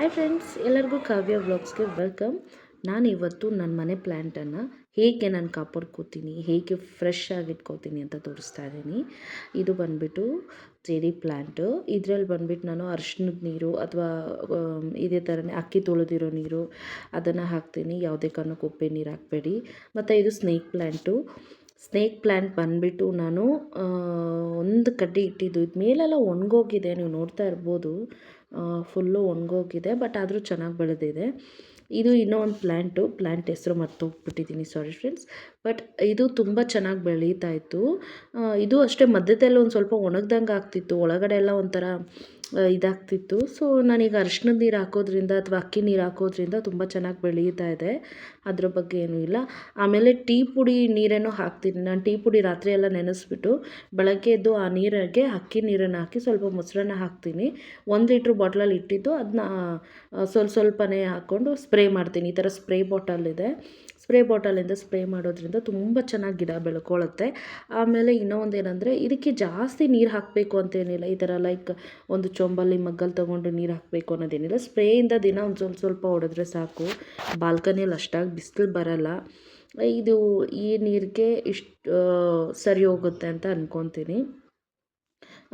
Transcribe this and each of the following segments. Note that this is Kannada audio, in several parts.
ಹಾಯ್ ಫ್ರೆಂಡ್ಸ್, ಎಲ್ಲರಿಗೂ ಕಾವ್ಯ ವ್ಲಾಗ್ಸ್ಗೆ ವೆಲ್ಕಮ್. ನಾನು ಇವತ್ತು ನನ್ನ ಮನೆ ಪ್ಲ್ಯಾಂಟನ್ನು ಹೇಗೆ ನಾನು ಕಾಪಾಡ್ಕೋತೀನಿ, ಹೇಗೆ ಫ್ರೆಶ್ ಆಗಿ ಇಟ್ಕೋತೀನಿ ಅಂತ ತೋರಿಸ್ತಾ ಇದ್ದೀನಿ. ಇದು ಬಂದುಬಿಟ್ಟು ಜೇಡಿ ಪ್ಲ್ಯಾಂಟು. ಇದರಲ್ಲಿ ಬಂದುಬಿಟ್ಟು ನಾನು ಅರಿಶಿಣದ ನೀರು ಅಥವಾ ಇದೇ ಥರನೇ ಅಕ್ಕಿ ತೊಳೆದಿರೋ ನೀರು ಅದನ್ನು ಹಾಕ್ತೀನಿ. ಯಾವುದೇ ಕಾರಣಕ್ಕೂ ಉಪ್ಪೆ ನೀರು ಹಾಕಬೇಡಿ. ಮತ್ತು ಇದು ಸ್ನೇಕ್ ಪ್ಲ್ಯಾಂಟ್ ಬಂದುಬಿಟ್ಟು ನಾನು ಒಂದು ಕಡ್ಡಿ ಇಟ್ಟಿದ್ದು. ಇದು ಮೇಲೆಲ್ಲ ಒಣಗೋಗಿದೆ, ನೀವು ನೋಡ್ತಾ ಇರ್ಬೋದು. ಫುಲ್ಲು ಒಣಗೋಗಿದೆ, ಬಟ್ ಆದರೂ ಚೆನ್ನಾಗಿ ಬೆಳೆದಿದೆ. ಇದು ಇನ್ನೂ ಒಂದು ಪ್ಲ್ಯಾಂಟ್ ಹೆಸರು ಮರ್ತೋಗ್ಬಿಟ್ಟಿದ್ದೀನಿ, ಸಾರಿ ಫ್ರೆಂಡ್ಸ್. ಬಟ್ ಇದು ತುಂಬ ಚೆನ್ನಾಗಿ ಬೆಳೀತಾ ಇತ್ತು. ಇದು ಅಷ್ಟೇ ಮಧ್ಯದಲ್ಲಿ ಒಂದು ಸ್ವಲ್ಪ ಒಣಗ್ದಂಗೆ ಆಗ್ತಿತ್ತು, ಒಳಗಡೆ ಎಲ್ಲ ಒಂಥರ ಇದಾಗ್ತಿತ್ತು. ಸೊ ನಾನೀಗ ಅರಿಶಿಣದ ನೀರು ಹಾಕೋದ್ರಿಂದ ಅಥವಾ ಅಕ್ಕಿ ನೀರು ಹಾಕೋದ್ರಿಂದ ತುಂಬ ಚೆನ್ನಾಗಿ ಬೆಳೀತಾ ಇದೆ. ಅದ್ರ ಬಗ್ಗೆ ಏನೂ ಇಲ್ಲ. ಆಮೇಲೆ ಟೀ ಪುಡಿ ನೀರೇನೋ ಹಾಕ್ತೀನಿ ನಾನು. ಟೀ ಪುಡಿ ರಾತ್ರಿ ಎಲ್ಲ ನೆನೆಸ್ಬಿಟ್ಟು ಬೆಳಗ್ಗೆ ಎದ್ದು ಆ ನೀರಿಗೆ ಅಕ್ಕಿ ನೀರನ್ನು ಹಾಕಿ ಸ್ವಲ್ಪ ಮೊಸರನ್ನ ಹಾಕ್ತೀನಿ. 1 ಲೀಟ್ರ್ ಬಾಟ್ಲಲ್ಲಿ ಇಟ್ಟಿದ್ದು ಅದನ್ನ ಸ್ವಲ್ಪನೇ ಹಾಕ್ಕೊಂಡು ಸ್ಪ್ರೇ ಮಾಡ್ತೀನಿ. ಈ ಥರ ಸ್ಪ್ರೇ ಬಾಟಲಿಂದ ಸ್ಪ್ರೇ ಮಾಡೋದ್ರಿಂದ ತುಂಬ ಚೆನ್ನಾಗಿ ಗಿಡ ಬೆಳ್ಕೊಳ್ಳುತ್ತೆ. ಆಮೇಲೆ ಇನ್ನೂ ಒಂದು ಏನಂದರೆ, ಇದಕ್ಕೆ ಜಾಸ್ತಿ ನೀರು ಹಾಕಬೇಕು ಅಂತೇನಿಲ್ಲ. ಈ ಥರ ಲೈಕ್ ಒಂದು ಚೊಂಬಲ್ಲಿ ಮಗ್ಗಲ್ಲಿ ತೊಗೊಂಡು ನೀರು ಹಾಕಬೇಕು ಅನ್ನೋದೇನಿಲ್ಲ. ಸ್ಪ್ರೇಯಿಂದ ದಿನ ಒಂದು ಸ್ವಲ್ಪ ಹೊಡೆದ್ರೆ ಸಾಕು. ಬಾಲ್ಕನಿಯಲ್ಲಿ ಅಷ್ಟಾಗಿ ಬಿಸಿಲು ಬರಲ್ಲ. ಇದು ಈ ನೀರಿಗೆ ಇಷ್ಟು ಸರಿ ಹೋಗುತ್ತೆ ಅಂತ ಅಂದ್ಕೊತೀನಿ.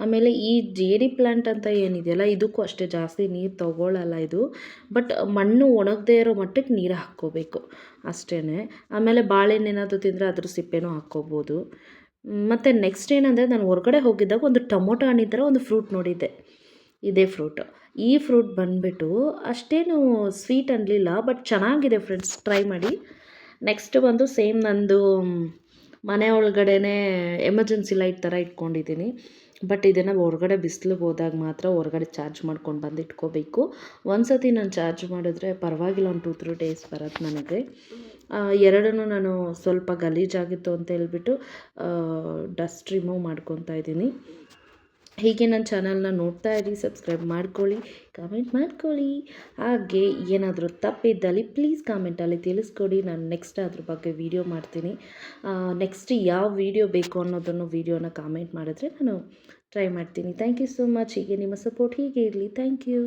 ಆಮೇಲೆ ಈ ಜೇಡಿ ಪ್ಲ್ಯಾಂಟ್ ಅಂತ ಏನಿದೆಯಲ್ಲ, ಇದಕ್ಕೂ ಅಷ್ಟೇ ಜಾಸ್ತಿ ನೀರು ತೊಗೊಳ್ಳಲ್ಲ ಇದು. ಬಟ್ ಮಣ್ಣು ಒಣಗದೇ ಇರೋ ಮಟ್ಟಕ್ಕೆ ನೀರು ಹಾಕ್ಕೋಬೇಕು ಅಷ್ಟೇ. ಆಮೇಲೆ ಬಾಳೆಹಣ್ಣು ಏನಾದರೂ ತಿಂದರೆ ಅದ್ರ ಸಿಪ್ಪೆನೂ ಹಾಕ್ಕೋಬೋದು. ಮತ್ತು ನೆಕ್ಸ್ಟ್ ಏನಂದರೆ, ನಾನು ಹೊರಗಡೆ ಹೋಗಿದ್ದಾಗ ಒಂದು ಟೊಮೊಟೊ ಹಣ್ಣಿನ ಥರ ಒಂದು ಫ್ರೂಟ್ ನೋಡಿದ್ದೆ. ಇದೇ ಫ್ರೂಟು. ಈ ಫ್ರೂಟ್ ಬಂದುಬಿಟ್ಟು ಅಷ್ಟೇನು ಸ್ವೀಟ್ ಅನ್ನಲಿಲ್ಲ, ಬಟ್ ಚೆನ್ನಾಗಿದೆ ಫ್ರೆಂಡ್ಸ್, ಟ್ರೈ ಮಾಡಿ. ನೆಕ್ಸ್ಟ್ ಬಂದು ಸೇಮ್ ನಂದು ಮನೆ ಒಳಗಡೆನೇ ಎಮರ್ಜೆನ್ಸಿ ಲೈಟ್ ಥರ ಇಟ್ಕೊಂಡಿದ್ದೀನಿ. ಬಟ್ ಇದನ್ನು ಹೊರಗಡೆ ಬಿಸಿಲಿಗೆ ಹೋದಾಗ ಮಾತ್ರ ಹೊರಗಡೆ ಚಾರ್ಜ್ ಮಾಡ್ಕೊಂಡು ಬಂದು ಇಟ್ಕೋಬೇಕು. ಒಂದು ಸತಿ ನಾನು ಚಾರ್ಜ್ ಮಾಡಿದ್ರೆ ಪರವಾಗಿಲ್ಲ, ಒಂದು 2-3 ಡೇಸ್ ಬರುತ್ತೆ ನನಗೆ. ಎರಡನ್ನೂ ನಾನು ಸ್ವಲ್ಪ ಗಲೀಜಾಗಿತ್ತು ಅಂತ ಹೇಳ್ಬಿಟ್ಟು ಡಸ್ಟ್ ರಿಮೂವ್ ಮಾಡ್ಕೊತಾ ಇದ್ದೀನಿ. ಹೀಗೆ ನನ್ನ ಚಾನಲ್ನ ನೋಡ್ತಾ ಇರಿ, ಸಬ್ಸ್ಕ್ರೈಬ್ ಮಾಡ್ಕೊಳ್ಳಿ, ಕಾಮೆಂಟ್ ಮಾಡ್ಕೊಳ್ಳಿ. ಹಾಗೆ ಏನಾದರೂ ತಪ್ಪಿದ್ದಲ್ಲಿ ಪ್ಲೀಸ್ ಕಾಮೆಂಟಲ್ಲಿ ತಿಳಿಸ್ಕೊಡಿ. ನಾನು ನೆಕ್ಸ್ಟ್ ಅದ್ರ ಬಗ್ಗೆ ವೀಡಿಯೋ ಮಾಡ್ತೀನಿ. ನೆಕ್ಸ್ಟ್ ಯಾವ ವೀಡಿಯೋ ಬೇಕು ಅನ್ನೋದನ್ನು ವೀಡಿಯೋನ ಕಾಮೆಂಟ್ ಮಾಡಿದ್ರೆ ನಾನು ಟ್ರೈ ಮಾಡ್ತೀನಿ. Thank you so much. ಹೀಗೆ ನಿಮ್ಮ ಸಪೋರ್ಟ್ ಹೀಗೆ ಇರಲಿ. Thank you.